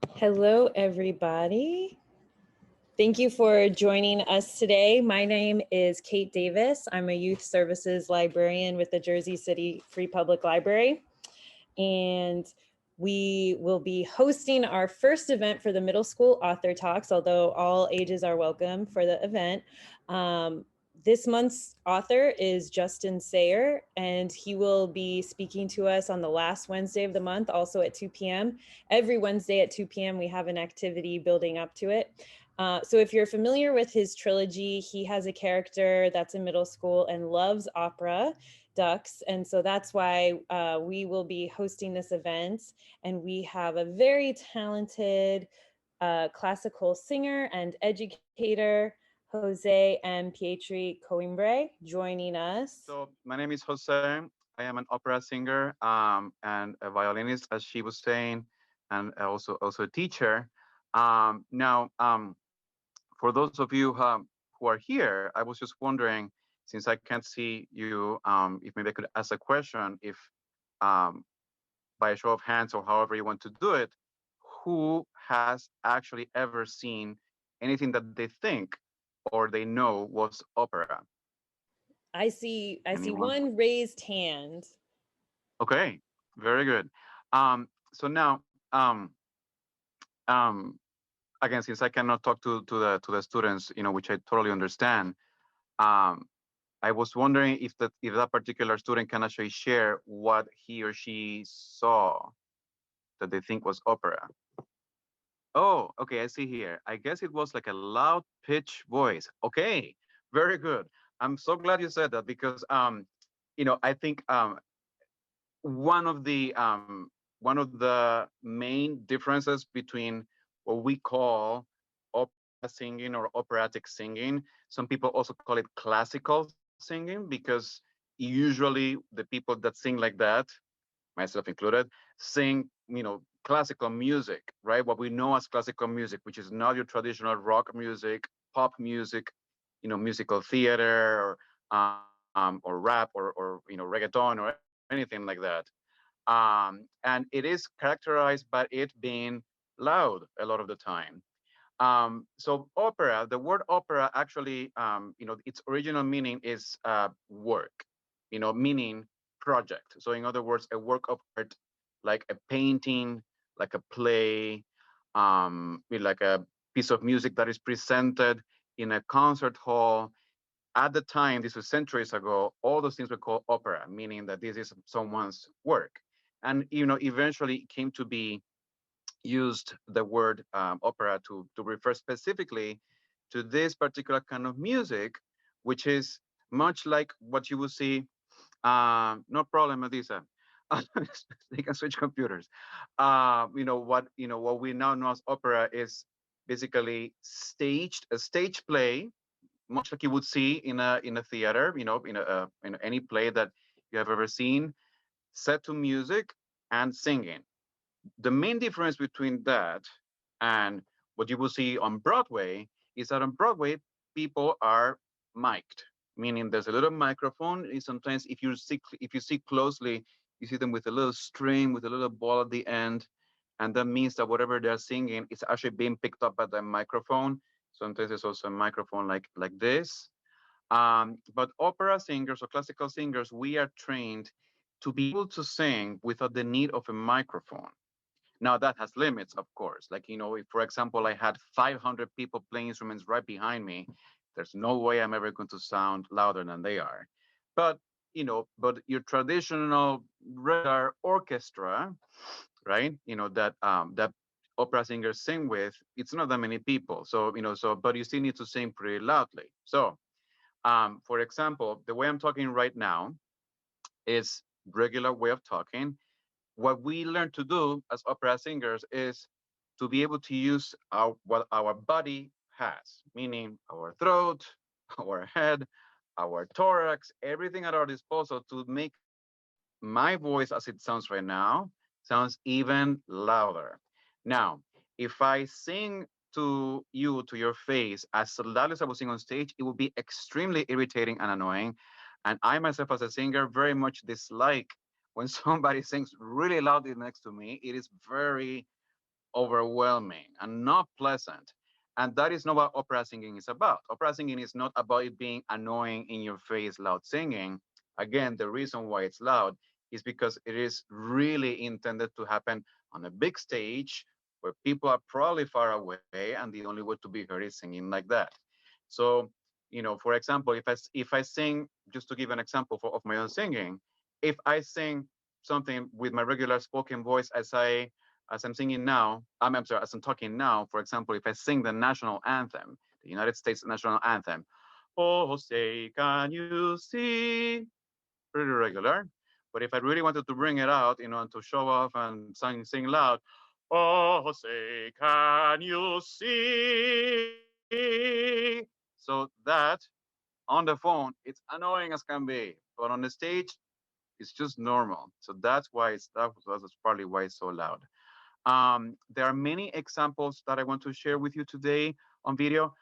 Hello, everybody. Thank you for joining us today. My name is Kate Davis. I'm a youth services librarian with the Jersey City Free Public Library. And we will be hosting our first event for the middle school author talks, although all ages are welcome for the event. This month's author is Justin Sayre, and he will be speaking to us on the last Wednesday of the month, also at 2 p.m. Every Wednesday at 2 p.m. we have an activity building up to it. So if you're familiar with his trilogy, he has a character that's in middle school and loves opera, ducks. And so that's why we will be hosting this event. And we have a very talented classical singer and educator, Jose and Pietri-Coimbre, joining us. So my name is Jose. I am an opera singer and a violinist, as she was saying, and also a teacher. Now, for those of you who are here, I was just wondering, since I can't see you, if maybe I could ask a question, if um, by a show of hands or however you want to do it, who has actually ever seen anything that they think or they know was opera? I see Anyone? one raised hand. Okay, very good. So now, um, again, since I cannot talk to the students, which I totally understand, um, I was wondering if that particular student can actually share what he or she saw that they think was opera. Oh, okay, I see here. I guess it was like a loud pitch voice. Okay, very good. I'm so glad you said that because I think one of the main differences between what we call opera singing or operatic singing, some people also call it classical singing because usually the people that sing like that, myself included, sing, classical music, right? What we know as classical music, which is not your traditional rock music, pop music, musical theater or rap or reggaeton or anything like that. And it is characterized by it being loud a lot of the time. So opera, the word opera actually, its original meaning is work, meaning project. So in other words, a work of art, like a painting, like a play, like a piece of music that is presented in a concert hall. At the time, this was centuries ago, all those things were called opera, meaning that this is someone's work. And eventually it came to be used the word opera to refer specifically to this particular kind of music, which is much like what you will see. No problem, Adisa. They can switch computers. What we now know as opera is basically a stage play, much like you would see in a theater. In any play that you have ever seen, set to music and singing. The main difference between that and what you will see on Broadway is that on Broadway, people are mic'd, meaning there's a little microphone. And sometimes if you see closely, you see them with a little string, with a little ball at the end. And that means that whatever they're singing is actually being picked up by the microphone. Sometimes there's also a microphone like this. But opera singers or classical singers, we are trained to be able to sing without the need of a microphone. Now that has limits, of course. Like, if, for example, I had 500 people playing instruments right behind me, there's no way I'm ever going to sound louder than they are. But, but your traditional regular orchestra, right? That opera singers sing with, it's not that many people. So, but you still need to sing pretty loudly. So, for example, the way I'm talking right now is regular way of talking. What we learn to do as opera singers is to be able to use what our body has, meaning our throat, our head, our thorax, everything at our disposal to make my voice as it sounds right now sounds even louder. Now, if I sing to you to your face as loud as I would sing on stage, it would be extremely irritating and annoying. And I myself as a singer very much dislike when somebody sings really loudly next to me. It is very overwhelming and not pleasant. And that is not what opera singing is about. Opera singing is not about it being annoying, in your face, loud singing. Again, the reason why it's loud is because it is really intended to happen on a big stage where people are probably far away, and the only way to be heard is singing like that. So, for example, if I sing, just to give an example of my own singing, if I sing something with my regular spoken voice as I'm singing now, I'm sorry, as I'm talking now, for example, if I sing the national anthem, the United States national anthem, oh, say, can you see? Pretty regular. But if I really wanted to bring it out, and to show off and sing loud, oh, say, can you see? So that on the phone, it's annoying as can be, but on the stage, it's just normal. So that's partly why it's so loud. There are many examples that I want to share with you today on video.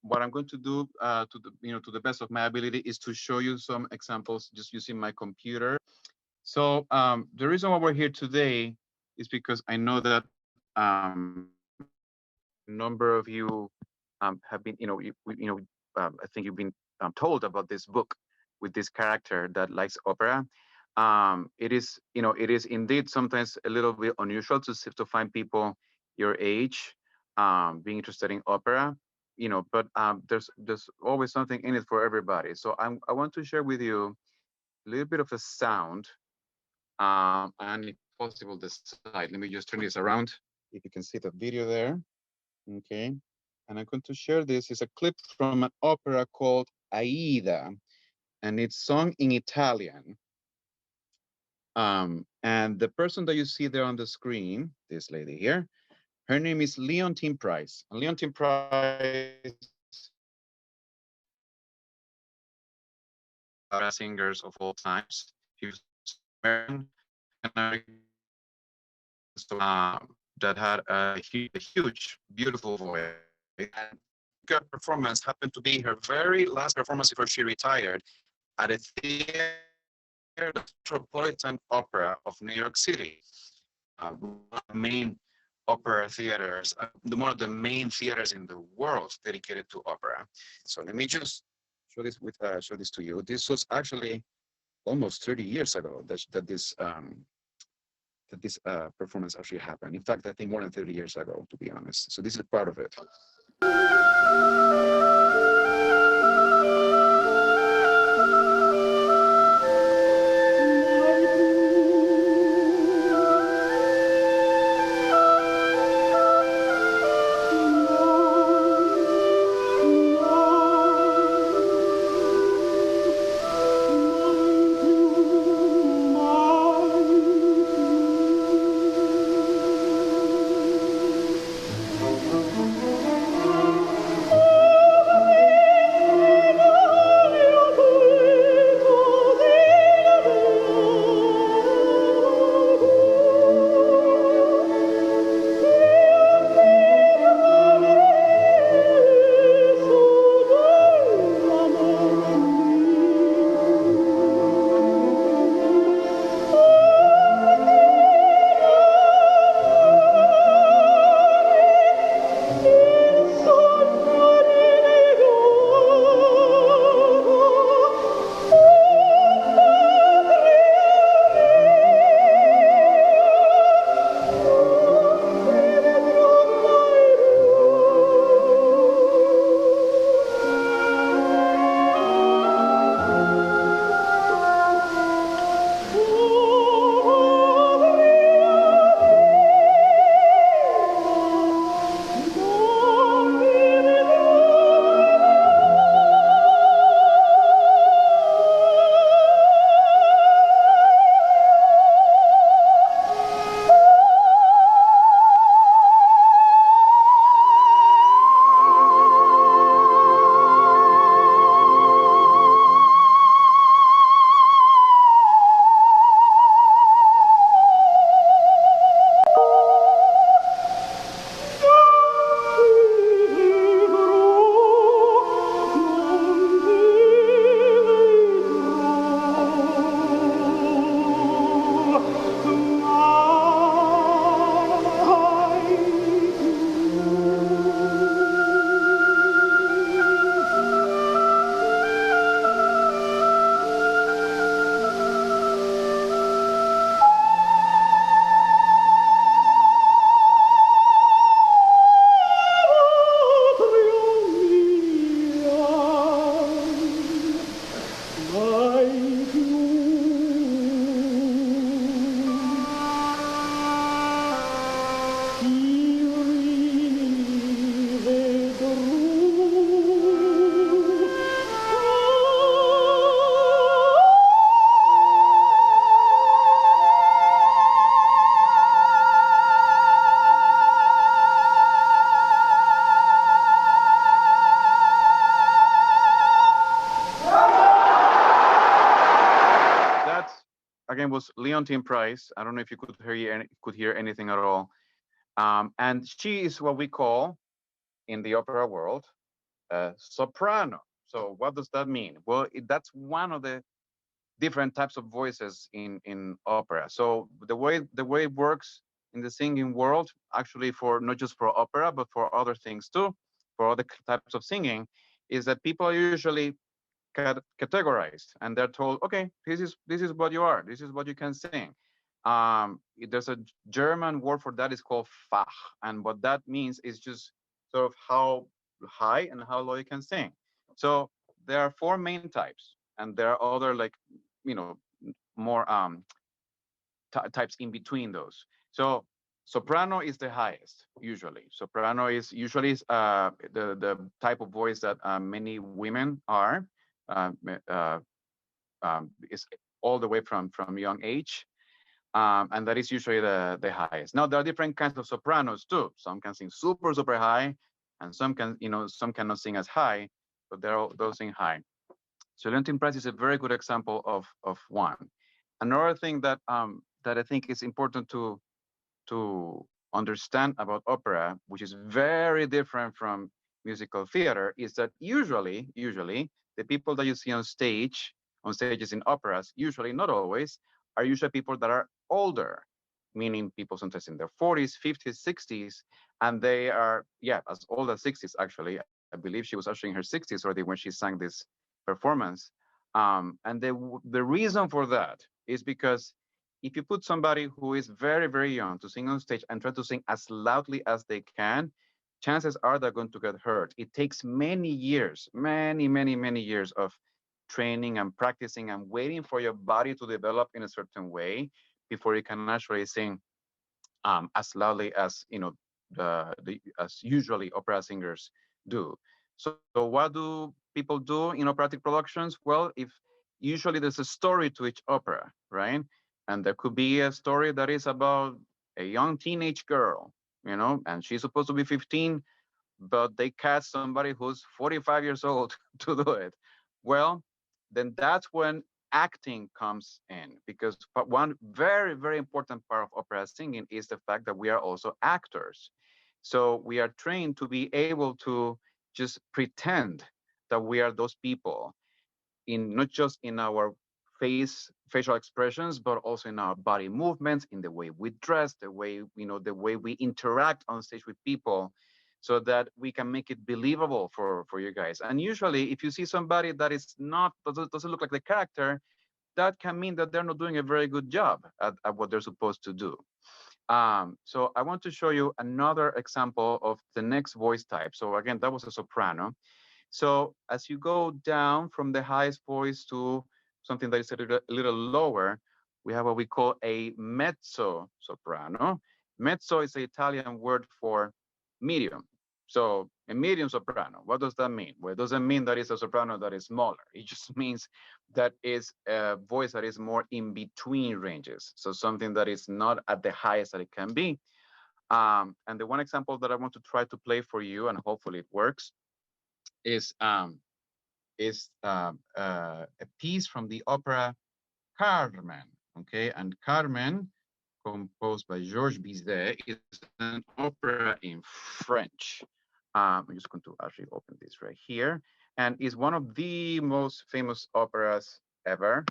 What I'm going to do to the best of my ability is to show you some examples just using my computer. So the reason why we're here today is because I know that a number of you have been, I think you've been told about this book with this character that likes opera. It is indeed sometimes a little bit unusual to find people your age being interested in opera, but there's always something in it for everybody. So I want to share with you a little bit of a sound, and if possible the slide. Let me just turn this around if you can see the video there. Okay, and I'm going to share this. Is a clip from an opera called Aida, and it's sung in Italian. And the person that you see there on the screen, this lady here, her name is Leontine Price. And Leontine Price, singers of all times. She was American, that had a huge, beautiful voice. And her performance happened to be her very last performance before she retired at a theater, the Metropolitan Opera of New York City, one of the main opera theaters, one of the main theaters in the world dedicated to opera. So let me just show this to you. This was actually almost 30 years ago that this performance actually happened. In fact, I think more than 30 years ago, to be honest. So this is part of it. Leontine Price. I don't know if you could hear anything at all. And she is what we call in the opera world soprano. So what does that mean? Well, that's one of the different types of voices in opera. So the way it works in the singing world, actually for not just for opera but for other things too, for other types of singing, is that people are usually categorized and they're told, okay, this is what you are, this is what you can sing. There's a German word for that, is called Fach, and what that means is just sort of how high and how low you can sing. So there are four main types, and there are other, like, you know, more types in between those. So soprano is the highest usually. Soprano is usually the type of voice that many women are. Uh, uh, is all the way from young age, and that is usually the highest. Now there are different kinds of sopranos too. Some can sing super high, and some cannot sing as high, but they're all those sing high. So Leontine Price is a very good example of one. Another thing that I think is important to understand about opera, which is very different from musical theater, is that usually the people that you see on stages in operas, usually, not always, are usually people that are older, meaning people sometimes in their 40s, 50s, 60s, and they are, yeah, as old as 60s actually. I believe she was actually in her 60s already when she sang this performance. And the reason for that is because if you put somebody who is very young to sing on stage and try to sing as loudly as they can, chances are they're going to get hurt. It takes many years, many years of training and practicing and waiting for your body to develop in a certain way before you can actually sing as loudly as as usually opera singers do. So what do people do in operatic productions? Well, if usually there's a story to each opera, right? And there could be a story that is about a young teenage girl, and she's supposed to be 15, but they cast somebody who's 45 years old to do it. Well, then that's when acting comes in, because one very important part of opera singing is the fact that we are also actors. So we are trained to be able to just pretend that we are those people, in not just in our facial expressions, but also in our body movements, in the way we dress, the way we interact on stage with people, so that we can make it believable for you guys. And usually, if you see somebody that is not doesn't look like the character, that can mean that they're not doing a very good job at what they're supposed to do. So I want to show you another example of the next voice type. So again, that was a soprano. So as you go down from the highest voice to something that is a little lower, we have what we call a mezzo soprano. Mezzo is the Italian word for medium. So a medium soprano, what does that mean? Well, it doesn't mean that it's a soprano that is smaller. It just means that is a voice that is more in between ranges. So something that is not at the highest that it can be. And the one example that I want to try to play for you, and hopefully it works, is a piece from the opera Carmen. Okay, and Carmen, composed by Georges Bizet, is an opera in French. I'm just going to actually open this right here, and is one of the most famous operas ever.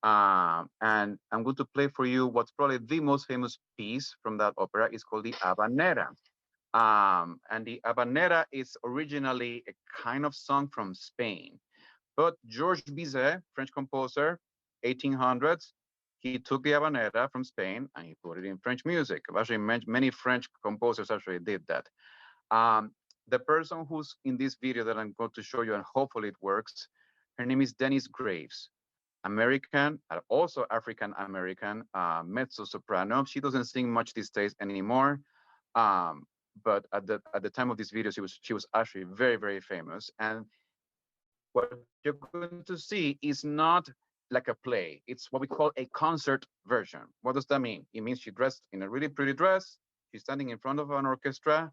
And I'm going to play for you what's probably the most famous piece from that opera. Is called the Avanera. And the Avanera is originally a kind of song from Spain. But Georges Bizet, French composer, 1800s, he took the Avanera from Spain and he put it in French music. Actually, many French composers actually did that. Um, the person who's in this video that I'm going to show you, and hopefully it works, her name is Denise Graves, American, also African American, mezzo soprano. She doesn't sing much these days anymore, but at the time of this video, she was actually very famous. And what you're going to see is not like a play. It's what we call a concert version. What does that mean? It means she dressed in a really pretty dress. She's standing in front of an orchestra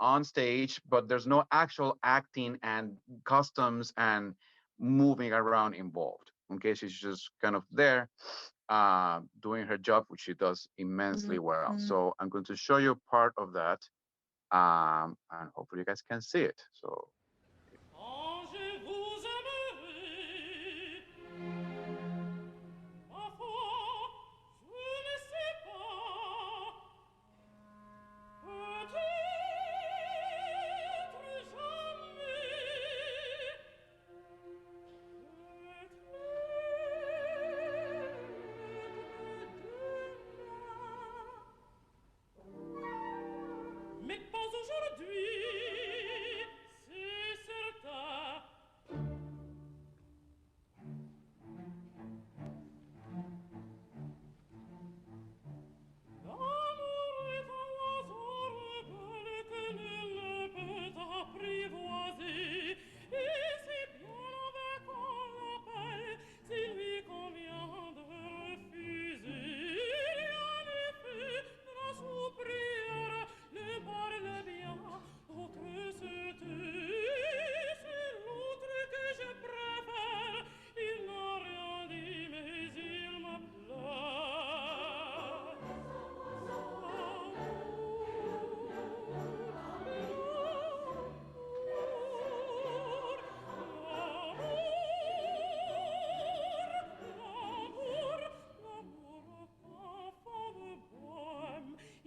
on stage, but there's no actual acting and costumes and moving around involved. Okay, she's just kind of there. doing her job, which she does immensely well. Mhm. So I'm going to show you part of that, and hopefully you guys can see it. So. Mais pas aujourd'hui, c'est certain. L'amour est un oiseau rebelle que nul ne peut apprivoiser. Et c'est bien avec on l'appelle, s'il lui convient de refuser. Rien n'est fait de la sous-prière, ne parle bien, autre se tait. C'est l'autre que je préfère, il n'a rien dit, mais il me plaît.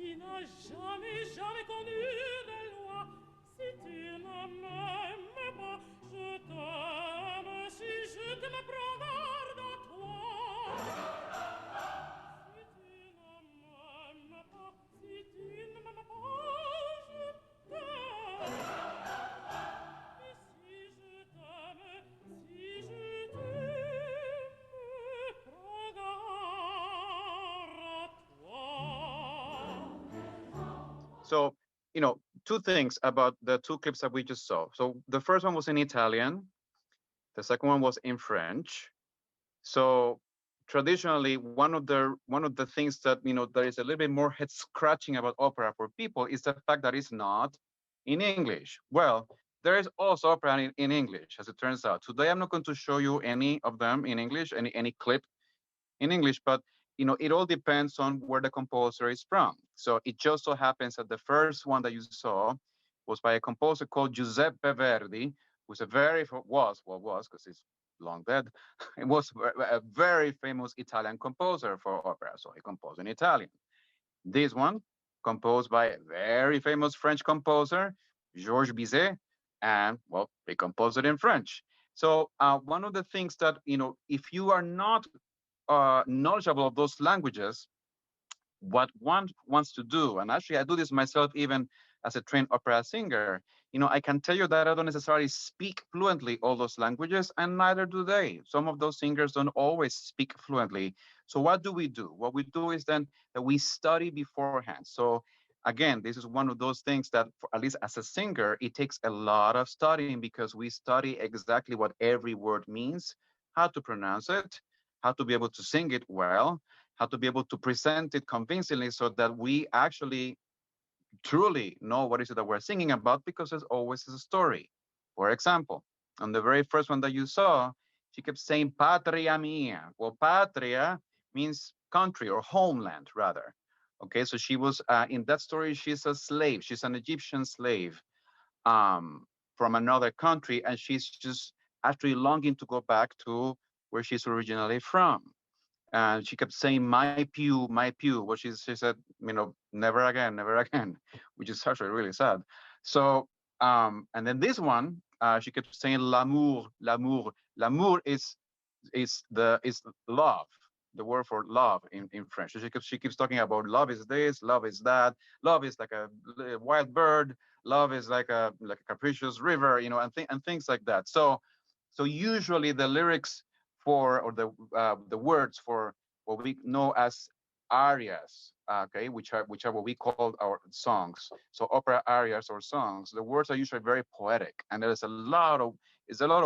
Il n'a jamais, jamais connu de loi. Si tu ne m'aimes pas, je t'aime. Si je t'aime, prends garde à toi. Si tu ne m'aimes pas, si tu ne m'aimes pas, je t'aime. Et si je t'aime, prends garde à toi. So, two things about the two clips that we just saw. So the first one was in Italian, the second one was in French. So traditionally, one of the things that there is a little bit more head scratching about opera for people is the fact that it's not in English. Well, there is also opera in English, as it turns out. Today, I'm not going to show you any of them in English, any clip in English, but it all depends on where the composer is from. So it just so happens that the first one that you saw was by a composer called Giuseppe Verdi, who's a very was because he's long dead. It was a very famous Italian composer for opera, so he composed in Italian. This one, composed by a very famous French composer, Georges Bizet, and well, they composed it in French. So one of the things that if you are not knowledgeable of those languages, what one wants to do, and actually I do this myself even as a trained opera singer, I can tell you that I don't necessarily speak fluently all those languages, and neither do they. Some of those singers don't always speak fluently. So what do we do? What we do is then that we study beforehand. So again, this is one of those things that, at least as a singer, it takes a lot of studying because we study exactly what every word means, how to pronounce it, how to be able to sing it well, how to be able to present it convincingly so that we actually truly know what is it that we're singing about, because there's always a story. For example, on the very first one that you saw, she kept saying patria mia. Well, patria means country or homeland, rather. Okay, so she was in that story, she's a slave. She's an Egyptian slave from another country, and she's just actually longing to go back to where she's originally from. And she kept saying my pew. Well, she said, never again, which is actually really sad. So and then this one, she kept saying l'amour, l'amour. L'amour is love, the word for love in French. So she keeps talking about love is this, love is that, love is like a wild bird, love is like a capricious river, and things like that. So usually the lyrics for, or the words for what we know as arias, okay, which are what we call our songs. So opera arias or songs, the words are usually very poetic, and there's a lot of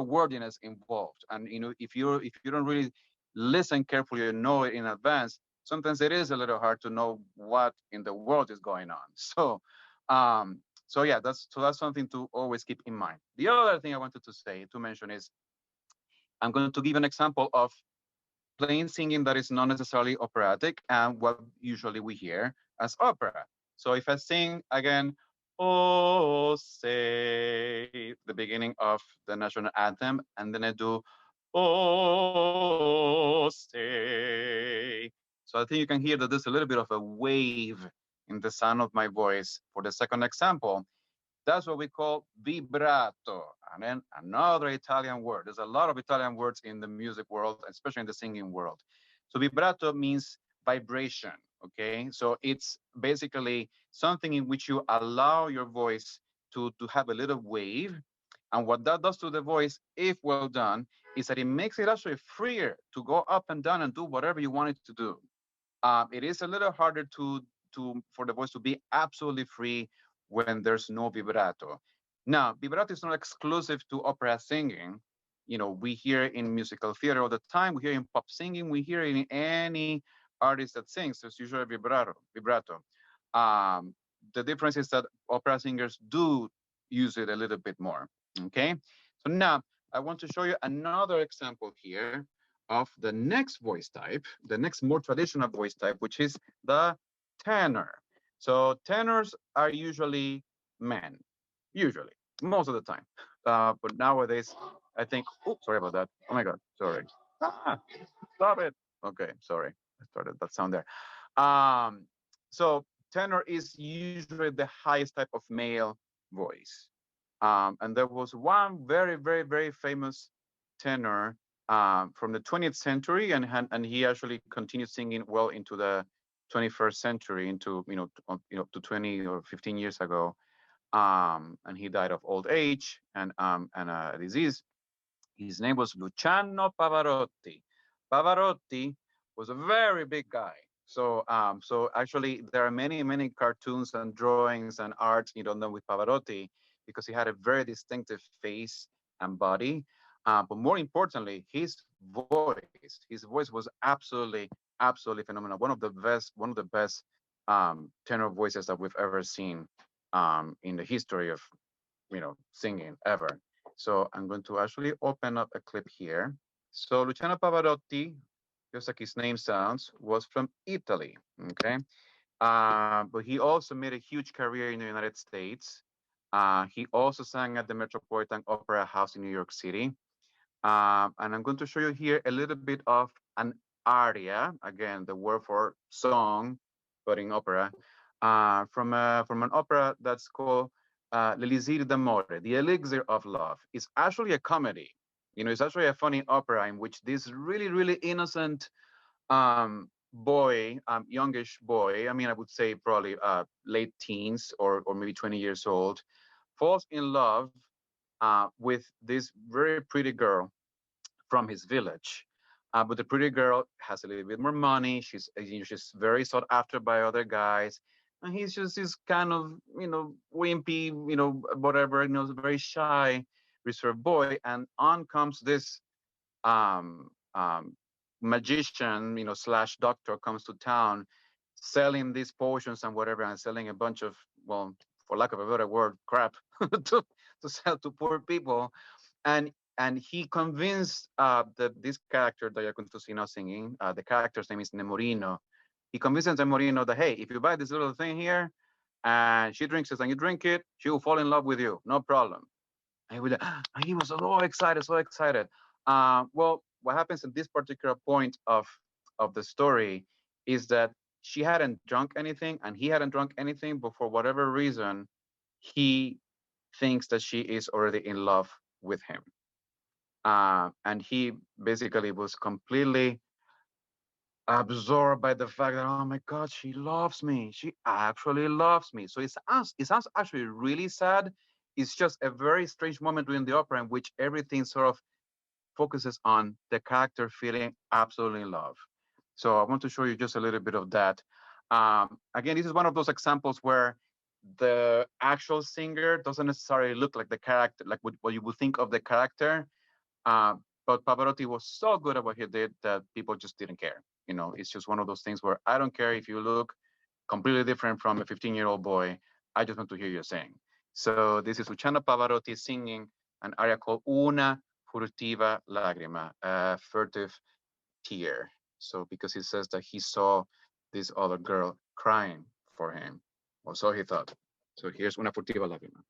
wordiness involved. And if you don't really listen carefully and know it in advance, sometimes it is a little hard to know what in the world is going on. So yeah, that's something to always keep in mind. The other thing I wanted to mention is, I'm going to give an example of plain singing that is not necessarily operatic, and what usually we hear as opera. So if I sing again, oh say, the beginning of the national anthem, and then I do oh say. So I think you can hear that there's a little bit of a wave in the sound of my voice. For the second example, that's what we call vibrato. And then another Italian word. There's a lot of Italian words in the music world, especially in the singing world. So vibrato means vibration, okay? So it's basically something in which you allow your voice to have a little wave. And what that does to the voice, if well done, is that it makes it actually freer to go up and down and do whatever you want it to do. It is a little harder to for the voice to be absolutely free when there's no vibrato. Now, vibrato is not exclusive to opera singing. You know, we hear it in musical theater all the time. We hear it in pop singing. We hear it in any artist that sings. There's usually vibrato. Vibrato. Um, the difference is that opera singers do use it a little bit more. Okay. So now I want to show you another example here of the next voice type, the next more traditional voice type, which is the tenor. So tenors are usually men, usually, most of the time. But nowadays, I think, oops, sorry about that. Oh my God, sorry. Ah, stop it. Okay, sorry. I started that sound there. Um, so tenor is usually the highest type of male voice. And there was one very famous tenor from the 20th century, and he actually continued singing well into the 21st century, into to 20 or 15 years ago. And he died of old age and a disease. His name was Luciano Pavarotti. Pavarotti was a very big guy. So actually, there are many cartoons and drawings and art done with Pavarotti because he had a very distinctive face and body. But more importantly, his voice was absolutely phenomenal. One of the best tenor voices that we've ever seen in the history of singing ever. So I'm going to actually open up a clip here. So Luciano Pavarotti, just like his name sounds, was from Italy. Okay, but he also made a huge career in the United States. He also sang at the Metropolitan Opera House in New York City. And I'm going to show you here a little bit of an aria, again, the word for song, but in opera, from an opera that's called L'Elisir d'Amore, The Elixir of Love. It's actually a comedy. It's actually a funny opera in which this really innocent boy, youngish boy, I mean, I would say probably late teens or maybe 20 years old, falls in love with this very pretty girl from his village. But the pretty girl has a little bit more money. She's very sought after by other guys, and he's just this kind of wimpy, whatever, very shy, reserved boy. And on comes this um, um, magician, slash doctor, comes to town, selling these potions and whatever, and selling a bunch of, well, for lack of a better word, crap to sell to poor people. And he convinced this character that you're going to see now singing. The character's name is Nemorino. He convinces Nemorino that, hey, if you buy this little thing here and she drinks it and you drink it, she will fall in love with you, no problem. And he was so excited, so excited. Well, what happens at this particular point of the story is that she hadn't drunk anything and he hadn't drunk anything, but for whatever reason, he thinks that she is already in love with him. And he basically was completely absorbed by the fact that, oh my God, she loves me. She actually loves me. So it sounds actually really sad. It's just a very strange moment during the opera in which everything sort of focuses on the character feeling absolutely in love. So I want to show you just a little bit of that. Again, this is one of those examples where the actual singer doesn't necessarily look like the character, like what you would think of the character. But Pavarotti was so good at what he did that people just didn't care. It's just one of those things where I don't care if you look completely different from a 15-year-old boy. I just want to hear you sing. So this is Luciano Pavarotti singing an aria called Una furtiva lagrima, a furtive tear. So because he says that he saw this other girl crying for him, or so he thought. So here's Una furtiva lágrima.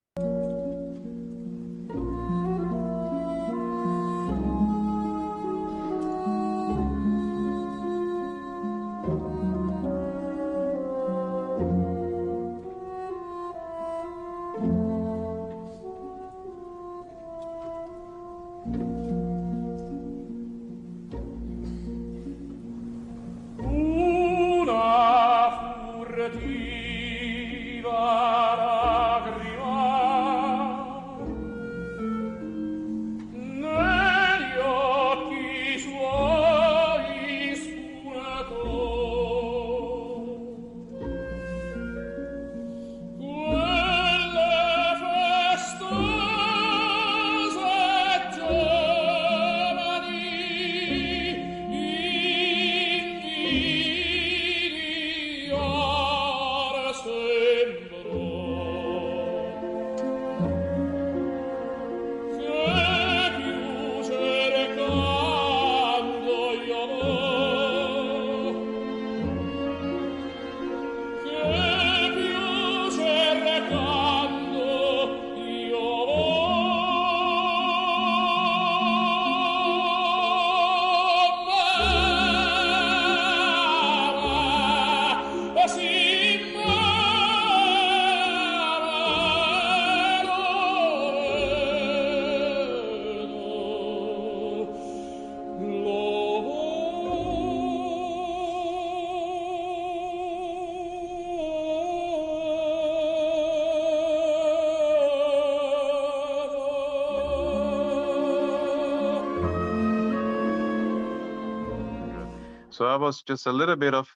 So that was just a little bit of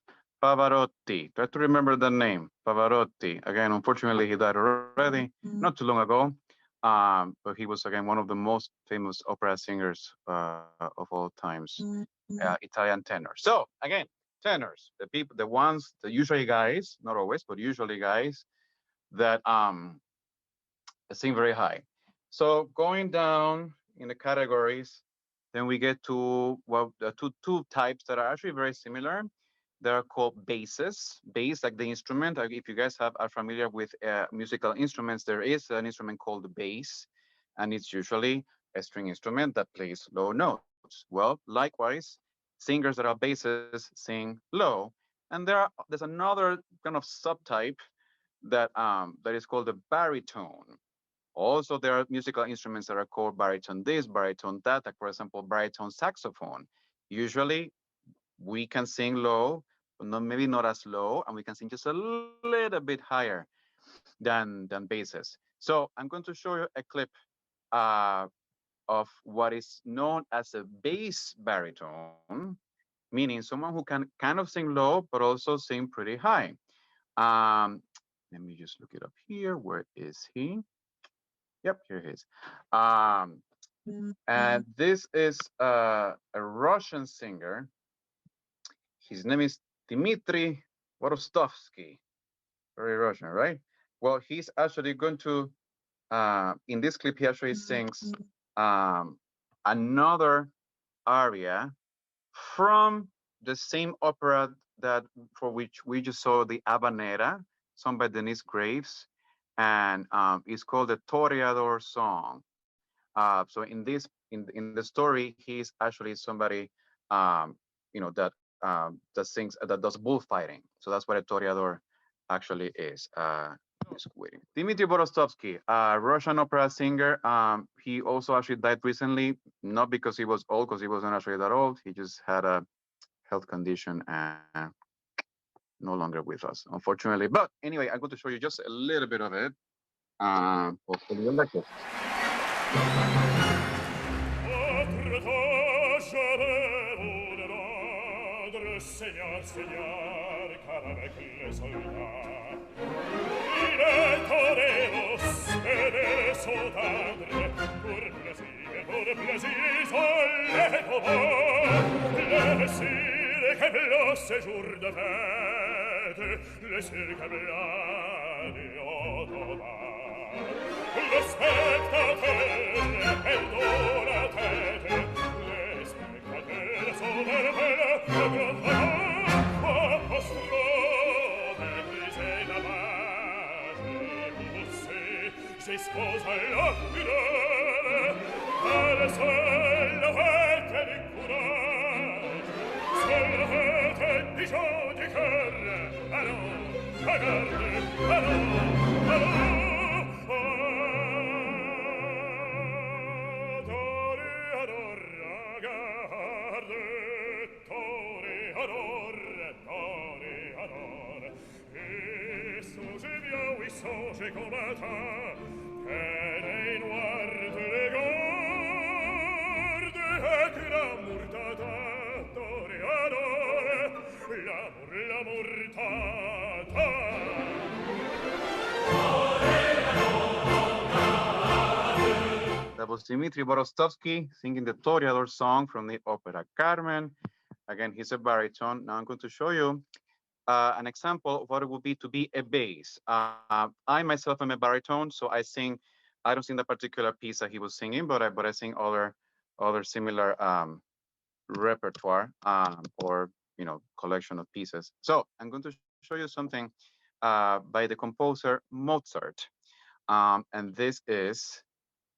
Pavarotti. Try to remember the name, Pavarotti. Again, unfortunately, he died already, not too long ago. But he was, again, one of the most famous opera singers of all times, Italian tenor. So, again, tenors, the people, the ones, the usually guys, not always, but usually guys that sing very high. So going down in the categories, then we get to, well, the two types that are actually very similar. They're called basses. Bass, like the instrument. If you guys are familiar with musical instruments, there is an instrument called the bass, and it's usually a string instrument that plays low notes. Well, likewise, singers that are basses sing low. And there's another kind of subtype that that is called the baritone. Also, there are musical instruments that are called baritone this, baritone that, like for example, baritone saxophone. Usually, we can sing low, but maybe not as low, and we can sing just a little bit higher than basses. So I'm going to show you a clip of what is known as a bass baritone, meaning someone who can kind of sing low, but also sing pretty high. Let me just look it up here. Where is he? Yep, here he is. And this is a Russian singer. His name is Dimitri Vorostovsky. Very Russian, right? Well, he's actually going to, in this clip, he actually sings another aria from the same opera that for which we just saw, the Avanera, sung by Denise Graves, and it's called the Toreador Song. So in this, in the story, he's actually somebody, that sings, that does bullfighting. So that's what a toreador actually is. Just waiting. Dimitri Vorostovsky, Russian opera singer. He also actually died recently, not because he was old, because he wasn't actually that old. He just had a health condition and no longer with us, unfortunately. But anyway, I'm going to show you just a little bit of it. Hopefully you'll like it. Seigneur, Seigneur, car avec les soldats, il est toreros et des sautadres, pour plaisir, soleil au le cirque blanc, c'est jour de fête, le cirque blanc du autobar, le spectateur perd la tête, les spectateurs sont Si sposa la fidele, alle selle fette di courage, selle fette di joie di cœur, allons, regarde, allons, allons, Toreador, regarde, Toreador, Toreador, et songez bien, oui, songez combattant, et les noirs de les gardes, et que l'amour t'attend, Toreador, l'amour t'attend. That was Dimitri Vorostovsky singing the Toreador song from the opera Carmen. Again, he's a baritone. Now I'm going to show you an example of what it would be to be a bass. I myself am a baritone, so I sing. I don't sing the particular piece that he was singing, but I sing other similar repertoire or collection of pieces. So I'm going to show you something by the composer Mozart, and this is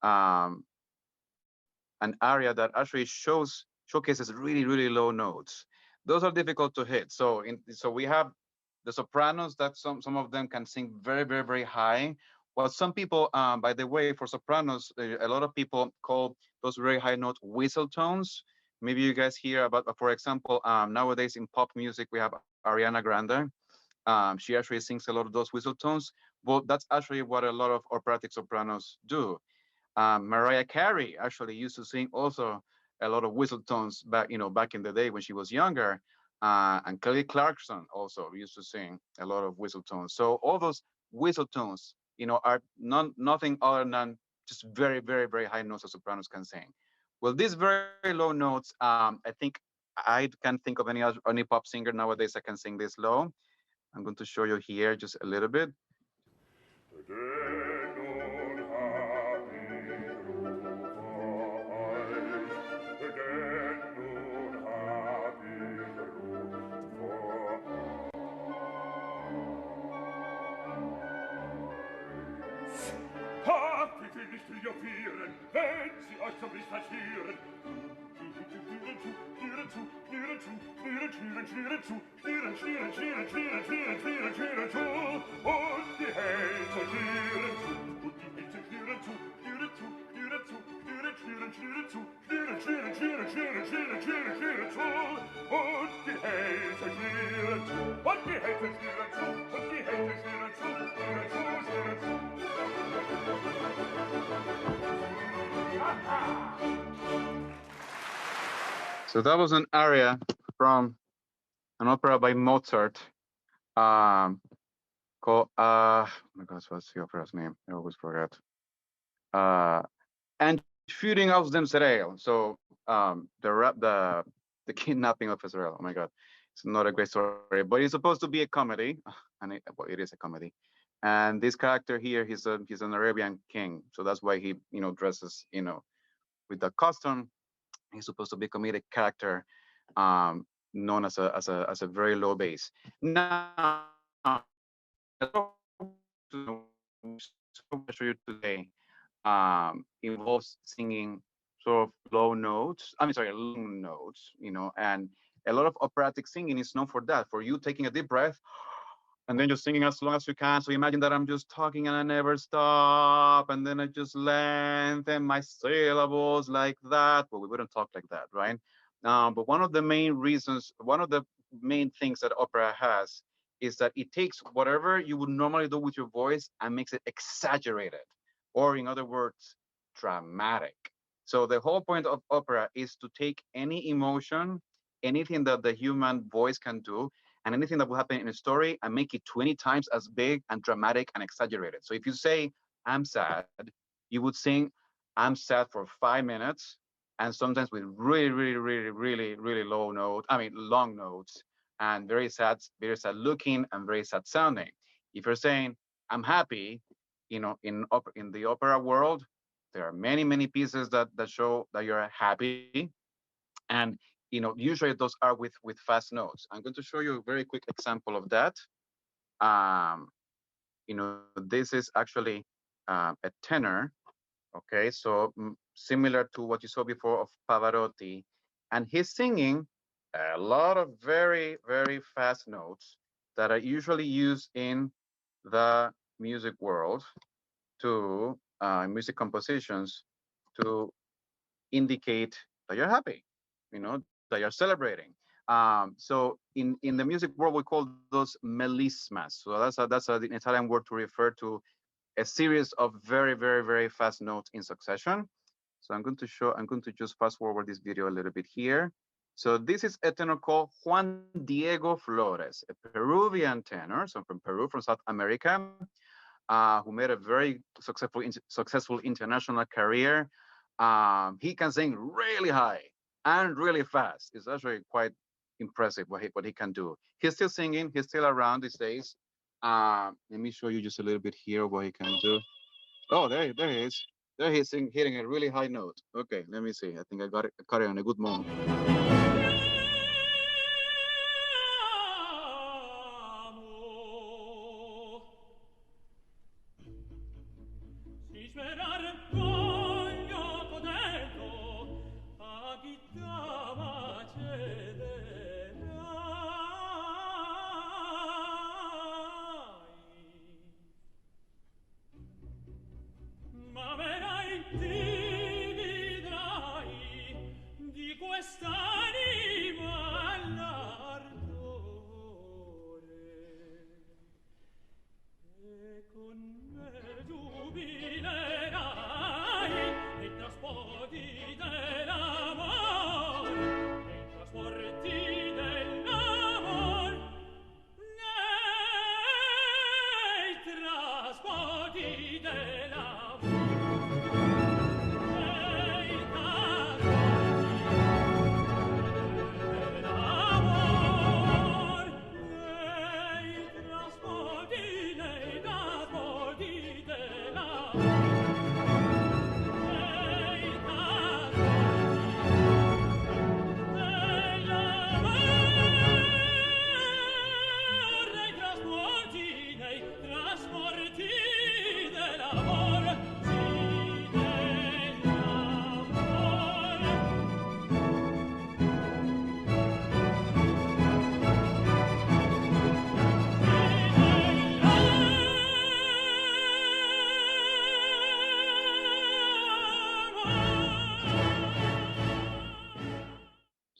an area that actually showcases really low notes. Those are difficult to hit. So we have the sopranos that some of them can sing very high. Well, some people, by the way, for sopranos, a lot of people call those very high notes whistle tones. Maybe you guys hear about, for example, nowadays in pop music we have Ariana Grande. She actually sings a lot of those whistle tones. Well, that's actually what a lot of operatic sopranos do. Mariah Carey actually used to sing also a lot of whistle tones back in the day when she was younger. And Kelly Clarkson also used to sing a lot of whistle tones. So all those whistle tones, are nothing other than just very high notes that sopranos can sing. Well, these very low notes, I think I can't think of any pop singer nowadays that can sing this low. I'm going to show you here just a little bit. Wenn sie euch zum Licht verstieren, und die Hälse schlieren zu, und die Hälse schlieren zu, So that was an aria from an opera by Mozart called oh my gosh, what's the opera's name? I always forget. Entführung aus dem Israel. So the kidnapping of Israel. Oh my God, it's not a great story, but it's supposed to be a comedy, and it is a comedy. And this character here, he's an Arabian king, so that's why he dresses with the costume. He's supposed to be a comedic character, known as a very low bass. Now, to show you today involves singing sort of low notes. I mean, sorry, long notes. And a lot of operatic singing is known for that, for you taking a deep breath and then just singing as long as you can. So imagine that I'm just talking and I never stop, and then I just lengthen my syllables like that. Well, we wouldn't talk like that, right? But one of the main things that opera has is that it takes whatever you would normally do with your voice and makes it exaggerated, or in other words, dramatic. So the whole point of opera is to take any emotion, anything that the human voice can do, and anything that will happen in a story and make it 20 times as big and dramatic and exaggerated. So if you say, I'm sad, you would sing, I'm sad for 5 minutes, and sometimes with really low notes, long notes, and very sad looking and very sad sounding. If you're saying, I'm happy, in the opera world, there are many pieces that show that you're happy. And usually those are with fast notes. I'm going to show you a very quick example of that. This is actually a tenor. Okay, so similar to what you saw before of Pavarotti, and he's singing a lot of very, very fast notes that are usually used in the music world to music compositions to indicate that you're happy, that you're celebrating. So in the music world, we call those melismas. So that's an Italian word to refer to a series of very, very, very fast notes in succession. So I'm going to just fast forward this video a little bit here. So this is a tenor called Juan Diego Flores, a Peruvian tenor, so from Peru, from South America, who made a very successful international career. He can sing really high and really fast. It's actually quite impressive what he can do. He's still singing. He's still around these days. Let me show you just a little bit here what he can do. Oh, there he is. There he's hitting a really high note. Okay, let me see. I think I caught it on a good moment.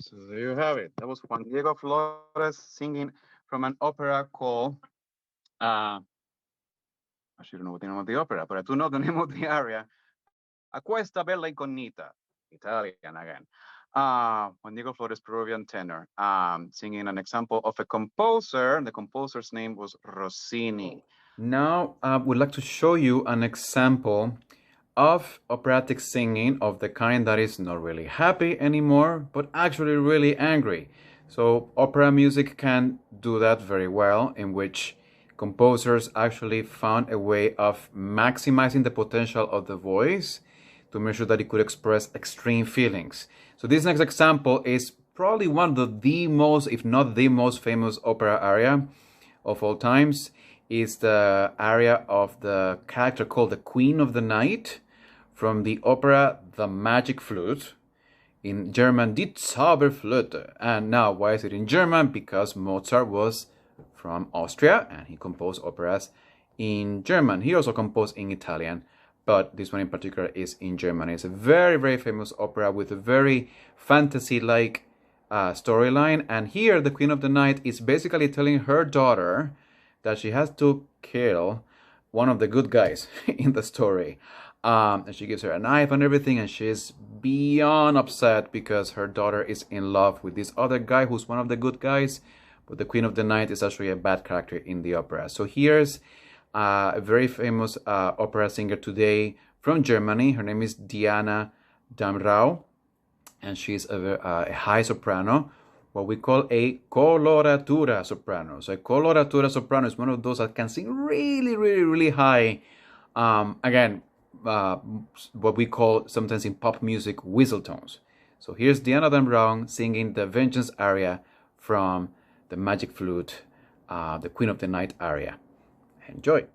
So there you have it. That was Juan Diego Flores singing from an opera called, I should know the name of the opera, but I do know the name of the aria, A Questa Bella Incognita, Italian again. Juan Diego Flores, Peruvian tenor, singing an example of a composer. The composer's name was Rossini. Now, I would like to show you an example of operatic singing of the kind that is not really happy anymore, but actually really angry. So opera music can do that very well, in which composers actually found a way of maximizing the potential of the voice to make sure that it could express extreme feelings. So this next example is probably one of the most, if not the most famous opera aria of all times. Is the aria of the character called the Queen of the Night from the opera The Magic Flute, in German Die Zauberflöte. And now, why is it in German? Because Mozart was from Austria and he composed operas in German. He also composed in Italian, but this one in particular is in German. It's a very, very famous opera with a very fantasy-like storyline. And here, the Queen of the Night is basically telling her daughter that she has to kill one of the good guys in the story. And she gives her a knife and everything, and she's beyond upset because her daughter is in love with this other guy who's one of the good guys, but the Queen of the Night is actually a bad character in the opera. So here's a very famous opera singer today from Germany. Her name is Diana Damrau, and she's a high soprano, what we call a coloratura soprano. So a coloratura soprano is one of those that can sing really, really, really high. Again, what we call sometimes in pop music whistle tones. So here's Diana Dan Brown singing the Vengeance aria from the Magic Flute, the Queen of the Night aria. Enjoy.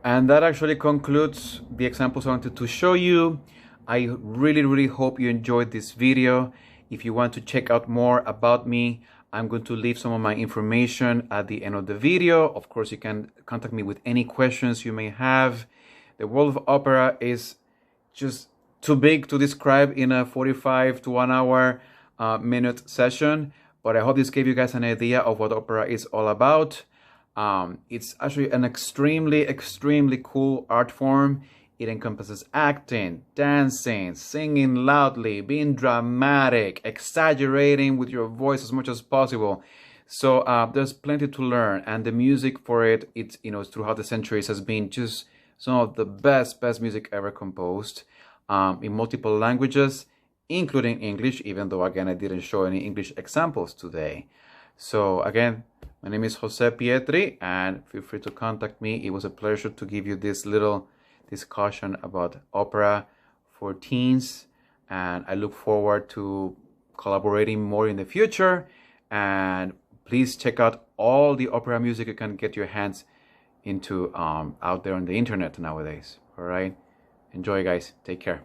And that actually concludes the examples I wanted to show you. I really hope you enjoyed this video. If you want to check out more about me, I'm going to leave some of my information at the end of the video. Of course, you can contact me with any questions you may have. The world of opera is just too big to describe in a 45 to 1 hour minute session, but I hope this gave you guys an idea of what opera is all about. It's actually an extremely cool art form. It encompasses acting, dancing, singing loudly, being dramatic, exaggerating with your voice as much as possible. So there's plenty to learn, and the music for it, it's throughout the centuries has been just some of the best music ever composed in multiple languages, including English, even though again I didn't show any English examples today. So again, my name is Jose Pietri, and feel free to contact me. It was a pleasure to give you this little discussion about opera for teens, and I look forward to collaborating more in the future. And please check out all the opera music you can get your hands into out there on the internet nowadays. All right, enjoy, guys. Take care.